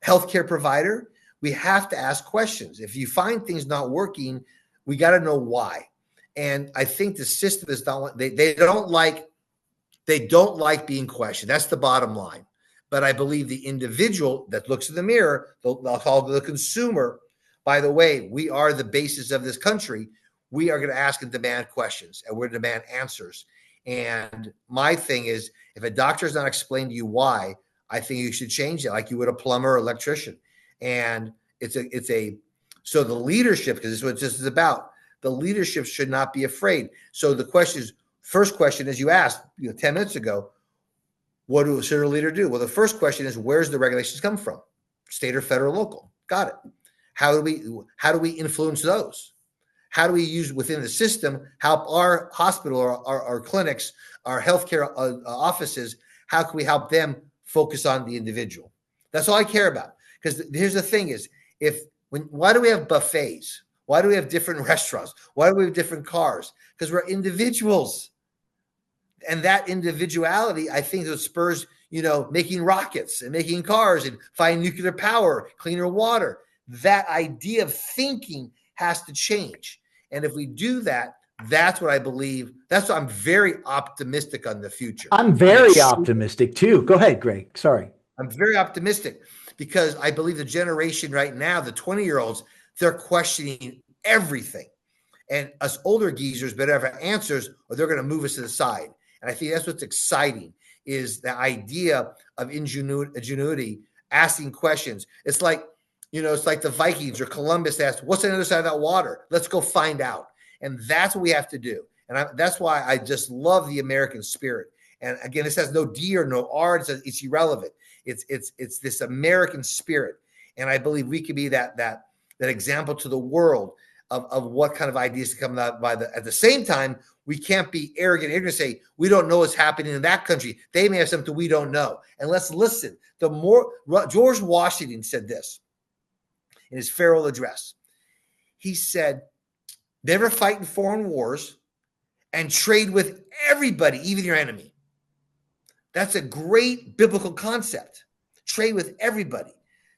healthcare provider. We have to ask questions. If you find things not working, we got to know why. And I think the system is not. They don't like being questioned. That's the bottom line. But I believe the individual that looks in the mirror, they'll call the consumer. By the way, we are the basis of this country. We are going to ask and demand questions, and we're going to demand answers. And my thing is, if a doctor is not explaining to you why, I think you should change it, like you would a plumber or electrician. And so the leadership, because this is what this is about. The leadership should not be afraid. So the first question is you asked 10 minutes ago, what should a leader do? Well, the first question is, where's the regulations come from? State or federal, local. Got it. How do we influence those? How do we use within the system, help our hospital or our clinics, our healthcare offices? How can we help them focus on the individual? That's all I care about. Because here's the thing is, why do we have buffets? Why do we have different restaurants? Why do we have different cars? Because we're individuals. And that individuality, I think, that spurs, making rockets and making cars and finding nuclear power, cleaner water. That idea of thinking has to change. And if we do that, that's what I believe. That's why I'm very optimistic on the future. I'm very optimistic too. Go ahead, Greg. Sorry. I'm very optimistic because I believe the generation right now, the 20-year-olds, they're questioning everything. And us older geezers better have answers or they're going to move us to the side. And I think that's what's exciting is the idea of ingenuity, asking questions. It's like the Vikings or Columbus asked, what's on the other side of that water? Let's go find out. And that's what we have to do. And that's why I just love the American spirit. And again, this has no D or no R. It's irrelevant. It's this American spirit. And I believe we can be that example to the world of what kind of ideas to come out at the same time. We can't be arrogant and say, we don't know what's happening in that country. They may have something we don't know. And let's listen. George Washington said this in his farewell address. He said, never fight in foreign wars and trade with everybody, even your enemy. That's a great biblical concept. Trade with everybody.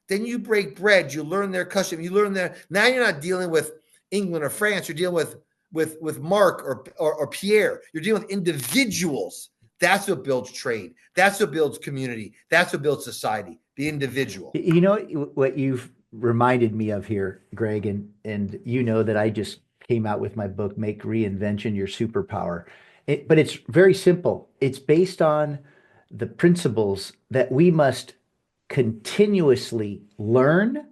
Then you break bread, you learn their custom, now you're not dealing with England or France, you're dealing with Mark or Pierre. You're dealing with individuals. That's what builds trade. That's what builds community. That's what builds society, the individual. You know what you've reminded me of here, Greg, and you know that I just came out with my book, Make Reinvention Your Superpower. But it's very simple. It's based on the principles that we must continuously learn,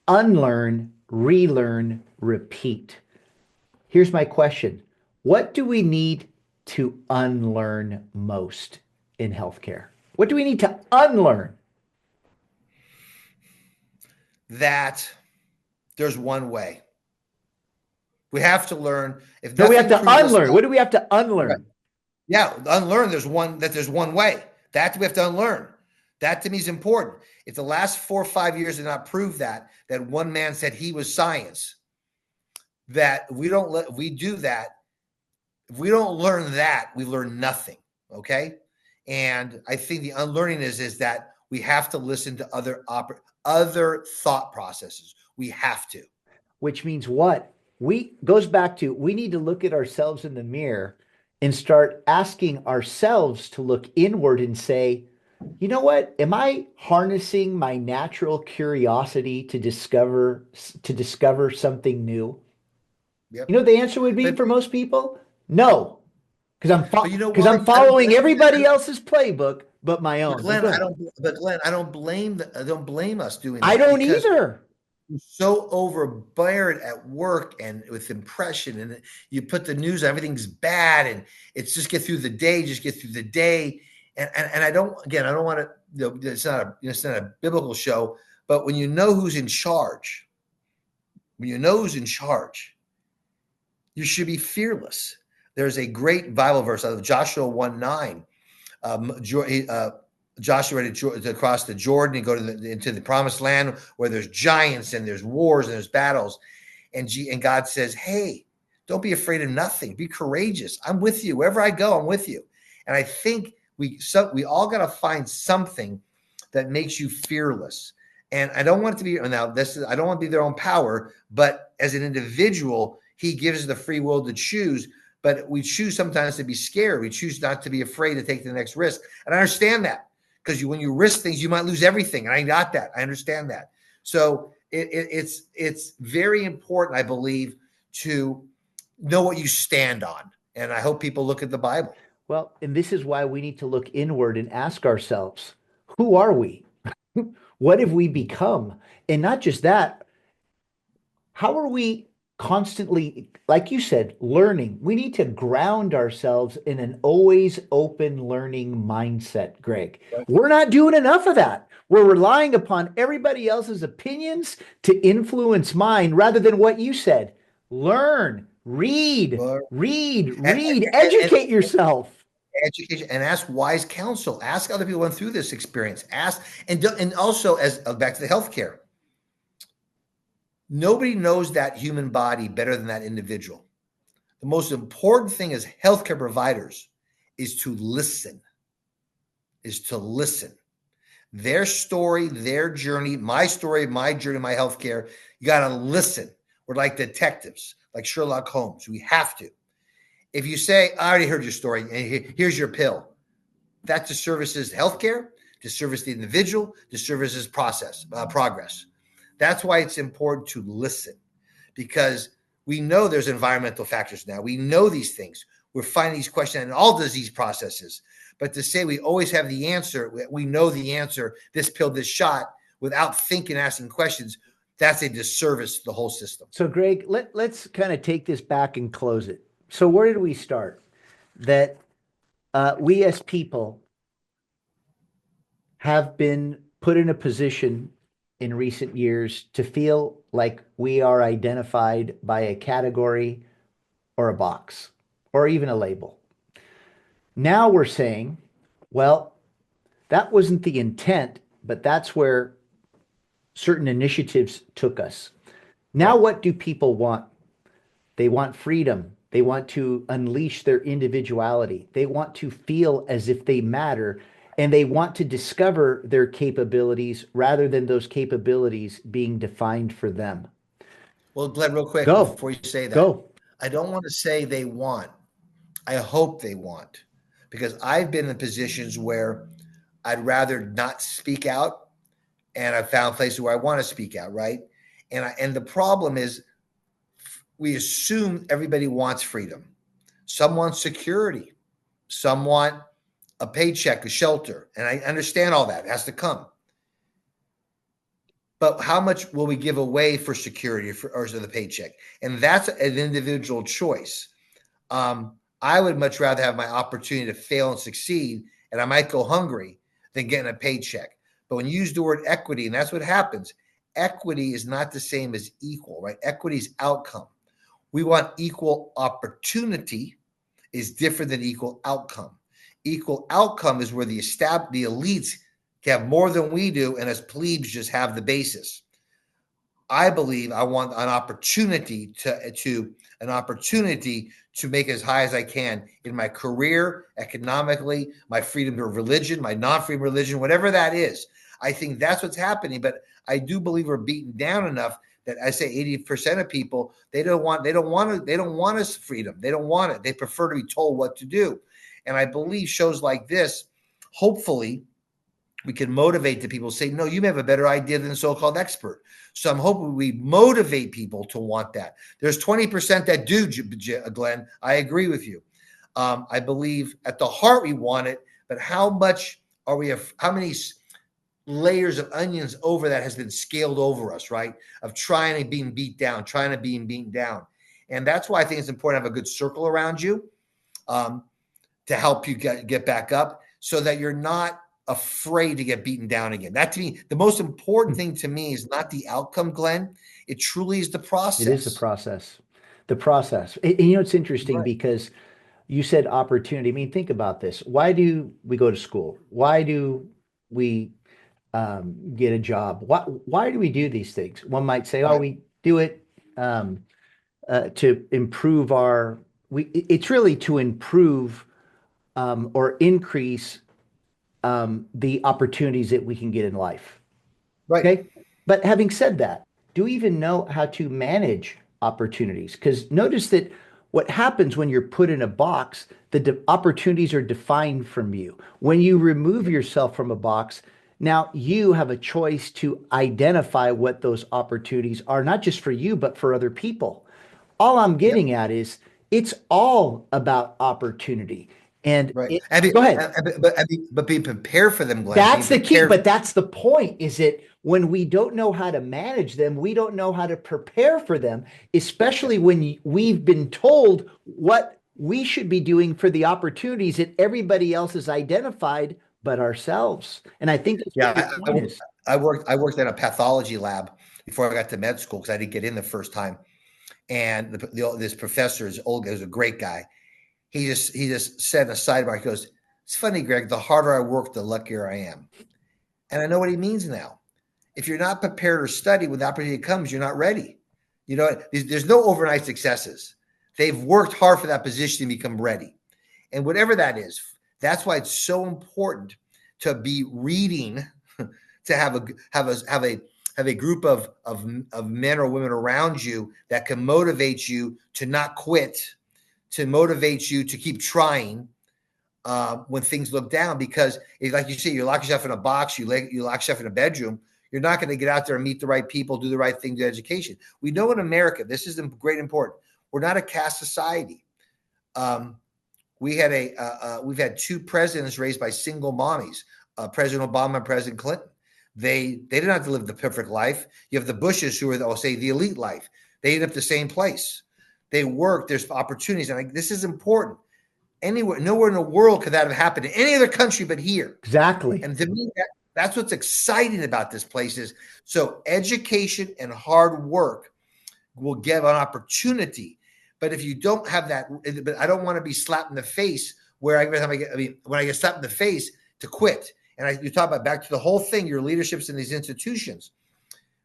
unlearn, relearn, repeat. Here's my question. What do we need to unlearn most in healthcare? What do we need to unlearn? That there's one way. We have to learn. We have to unlearn. What do we have to unlearn? Right. Yeah, unlearn. There's one way. That we have to unlearn. That to me is important. If the last 4 or 5 years did not prove that one man said he was science, that if we don't learn that, we learn nothing. Okay. And I think the unlearning is that We have to listen to other thought processes. We have to. Which means what? We goes back to we need to look at ourselves in the mirror and start asking ourselves to look inward and say, you know what? Am I harnessing my natural curiosity to discover something new? Yep. You know, the answer would be But for most people, no, because but you know because why? I'm following everybody else's playbook but my But own. But Glenn, go ahead. I don't blame us doing I that don't because either. you're so overbeared at work and with impression, and you put the news, everything's bad, and it's just get through the day, and I don't, again, I don't want to, it's not a biblical show, but when you know who's in charge, you should be fearless. There's a great Bible verse out of Joshua 1:9. Joshua ready to cross the Jordan and go into the promised land where there's giants and there's wars and there's battles. And God says, hey, don't be afraid of nothing. Be courageous. I'm with you. Wherever I go, I'm with you. And I think we all got to find something that makes you fearless. And I don't want it to be I don't want to be their own power, but as an individual, he gives us the free will to choose. But we choose sometimes to be scared. We choose not to be afraid to take the next risk. And I understand that because when you risk things, you might lose everything. And I got that. I understand that. So it's very important, I believe, to know what you stand on. And I hope people look at the Bible. Well, and this is why we need to look inward and ask ourselves, who are we? What have we become? And not just that, how are we constantly, like you said, learning? We need to ground ourselves in an always open learning mindset, Greg. Right. We're not doing enough of that. We're relying upon everybody else's opinions to influence mine rather than what you said. Learn, And, educate yourself. education and ask wise counsel. Ask other people who went through this experience. Ask and also as back to the healthcare. Nobody knows that human body better than that individual. The most important thing as healthcare providers is to listen. Their story, their journey, my story, my journey, my healthcare. You got to listen. We're like detectives, like Sherlock Holmes. We have to. If you say, I already heard your story, and here's your pill, that disservices healthcare, disservices the individual, disservices progress. That's why it's important to listen, because we know there's environmental factors now. We know these things. We're finding these questions in all disease processes. But to say we always have the answer, we know the answer, this pill, this shot, without thinking, asking questions, that's a disservice to the whole system. So, Greg, let's kind of take this back and close it. So, where did we start? That we as people have been put in a position in recent years to feel like we are identified by a category or a box or even a label. Now we're saying, well, that wasn't the intent, but that's where certain initiatives took us. Now, Right. what do people want? They want freedom. They want to unleash their individuality. They want to feel as if they matter, and they want to discover their capabilities rather than those capabilities being defined for them. Well, Glenn, real quick Go, before you say that, go. I don't want to say they want. I hope they want, because I've been in positions where I'd rather not speak out, and I've found places where I want to speak out, right? And the problem is we assume everybody wants freedom. Some want security. Some want a paycheck, a shelter. And I understand all that. It has to come. But how much will we give away for security or the paycheck? And that's an individual choice. I would much rather have my opportunity to fail and succeed, and I might go hungry than getting a paycheck. But when you use the word equity, and that's what happens, equity is not the same as equal, right? Equity is outcome. We want equal opportunity is different than equal outcome. Equal outcome is where the elites have more than we do, and as plebes just have the basis. I believe I want an opportunity to make as high as I can in my career, economically, my freedom of religion, my non-freedom religion, whatever that is. I think that's what's happening. But I do believe we're beaten down enough that I say 80% of people, they don't want us freedom. They don't want it. They prefer to be told what to do. And I believe shows like this, hopefully, we can motivate the people, say, no, you may have a better idea than the so-called expert. So I'm hoping we motivate people to want that. There's 20% that do, Glenn. I agree with you. I believe at the heart we want it, but how much are we, how many layers of onions over that has been scaled over us, right? Of trying to being beat down, trying to being beaten down. And that's why I think it's important to have a good circle around you to help you get back up so that you're not afraid to get beaten down again. That to me, the most important thing to me is not the outcome, Glenn. It truly is the process. It is the process. The process. And, it's interesting because you said opportunity. I mean, think about this. Why do we go to school? Why do we get a job? Why do we do these things? One might say, oh, we do it to improve it's really to improve or increase the opportunities that we can get in life. Right. Okay. But having said that, do we even know how to manage opportunities? Because notice that what happens when you're put in a box, the opportunities are defined from you. When you remove yourself from a box, now you have a choice to identify what those opportunities are, not just for you, but for other people. All I'm getting at is it's all about opportunity. And Right. go ahead. But be prepared for them, Glenn. That's the key, but that's the point, is that when we don't know how to manage them, we don't know how to prepare for them, especially when we've been told what we should be doing for the opportunities that everybody else has identified but ourselves. And I think that's what your point is. I worked in a pathology lab before I got to med school because I didn't get in the first time. And this professor is old, is a great guy. He just said in a sidebar, he goes, it's funny, Greg, the harder I work, the luckier I am. And I know what he means now. If you're not prepared or study when the opportunity comes, you're not ready. You know, there's no overnight successes. They've worked hard for that position to become ready. And whatever that is, that's why it's so important to be reading, to have a group of men or women around you that can motivate you to not quit, to motivate you to keep trying when things look down. Because like you say, you lock yourself in a box, you lock yourself in a bedroom, you're not going to get out there and meet the right people, do the right thing, do education. We know in America, this is great important. We're not a caste society. We've had two presidents raised by single mommies, President Obama and President Clinton. They didn't have to live the perfect life. You have the Bushes who are, I'll say, the elite life. They end up the same place. They work. There's opportunities. And this is important. Nowhere in the world could that have happened in any other country but here. Exactly. And to me, that's what's exciting about this place is, so education and hard work will give an opportunity. But if you don't have that, but I don't want to be slapped in the face where every time when I get slapped in the face to quit. And you talk about back to the whole thing, your leaderships in these institutions.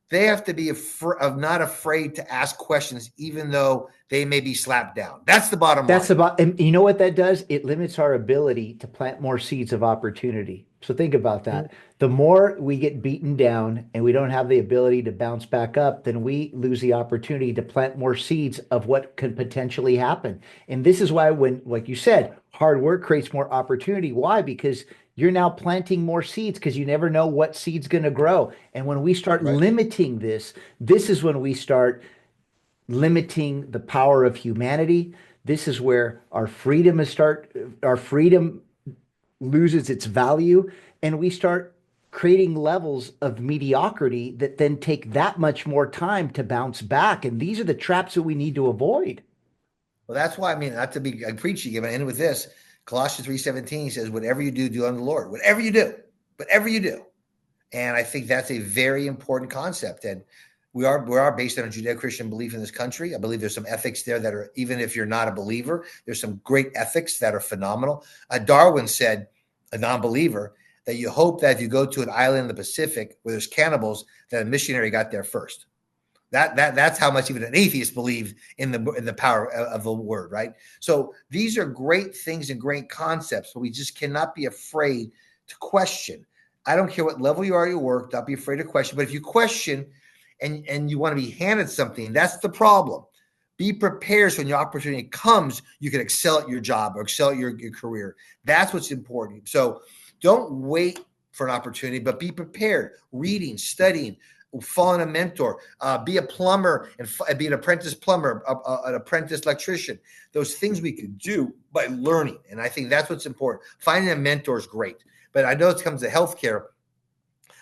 They have to be not afraid to ask questions, even though they may be slapped down. That's the bottom line. And you know what that does? It limits our ability to plant more seeds of opportunity. So think about that. Mm-hmm. The more we get beaten down and we don't have the ability to bounce back up, then we lose the opportunity to plant more seeds of what could potentially happen. And this is why like you said, hard work creates more opportunity. Why? Because you're now planting more seeds because you never know what seed's going to grow. And when we start limiting this is when we start limiting the power of humanity. This is where our freedom loses its value, and we start creating levels of mediocrity that then take that much more time to bounce back. And these are the traps that we need to avoid. Well, that's why, not to be preachy, but I end with this. Colossians 3:17 says, whatever you do, do unto the Lord. Whatever you do. And I think that's a very important concept. And we are based on a Judeo-Christian belief in this country. I believe there's some ethics there that are, even if you're not a believer, there's some great ethics that are phenomenal. Darwin said, a non-believer, that you hope that if you go to an island in the Pacific where there's cannibals, that a missionary got there first. That's how much even an atheist believes in the power of the word, right? So these are great things and great concepts, but we just cannot be afraid to question. I don't care what level you are at your work, don't be afraid to question. But if you question and you want to be handed something, that's the problem. Be prepared so when your opportunity comes, you can excel at your job or excel at your career. That's what's important. So don't wait for an opportunity, but be prepared. Reading, studying, follow a mentor, be a plumber and be an apprentice plumber, an apprentice electrician. Those things we could do by learning. And I think that's what's important. Finding a mentor is great. But I know it comes to healthcare.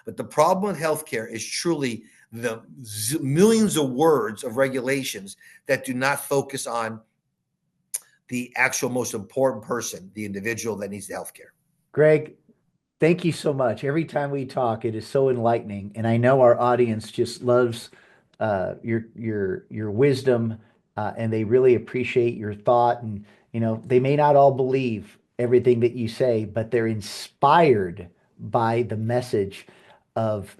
But the problem with healthcare is truly the millions of words of regulations that do not focus on the actual most important person, the individual that needs the healthcare. Greg, thank you so much. Every time we talk, it is so enlightening, and I know our audience just loves your wisdom, and they really appreciate your thought. And they may not all believe everything that you say, but they're inspired by the message of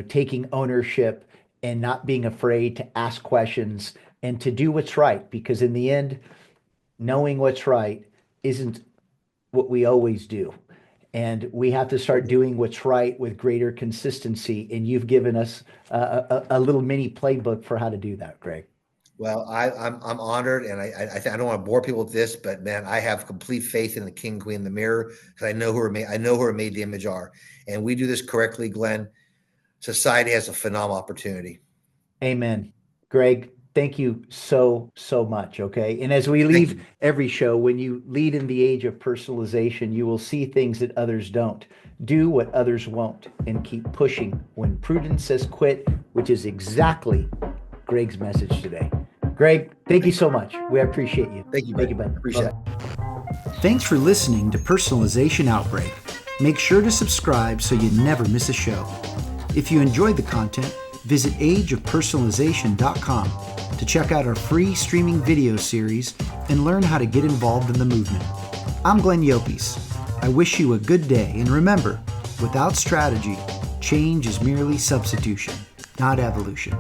taking ownership and not being afraid to ask questions and to do what's right. Because in the end, knowing what's right isn't what we always do. And we have to start doing what's right with greater consistency. And you've given us a little mini playbook for how to do that, Greg. Well, I'm honored, and I don't want to bore people with this, but man, I have complete faith in the King, Queen, the mirror, because I know who are made the image are, and we do this correctly, Glenn. Society has a phenomenal opportunity. Amen. Greg, thank you so, so much. Okay. And as we Thank leave you. every show, when you lead in the age of personalization, you will see things that others don't. Do what others won't and keep pushing when prudence says quit, which is exactly Greg's message today. Greg, thank you so much. We appreciate you. Thank you, Thank buddy. you, bud. Appreciate it. Thanks for listening to Personalization Outbreak. Make sure to subscribe so you never miss a show. If you enjoyed the content, visit ageofpersonalization.com to check out our free streaming video series and learn how to get involved in the movement. I'm Glenn Llopis. I wish you a good day, and remember, without strategy, change is merely substitution, not evolution.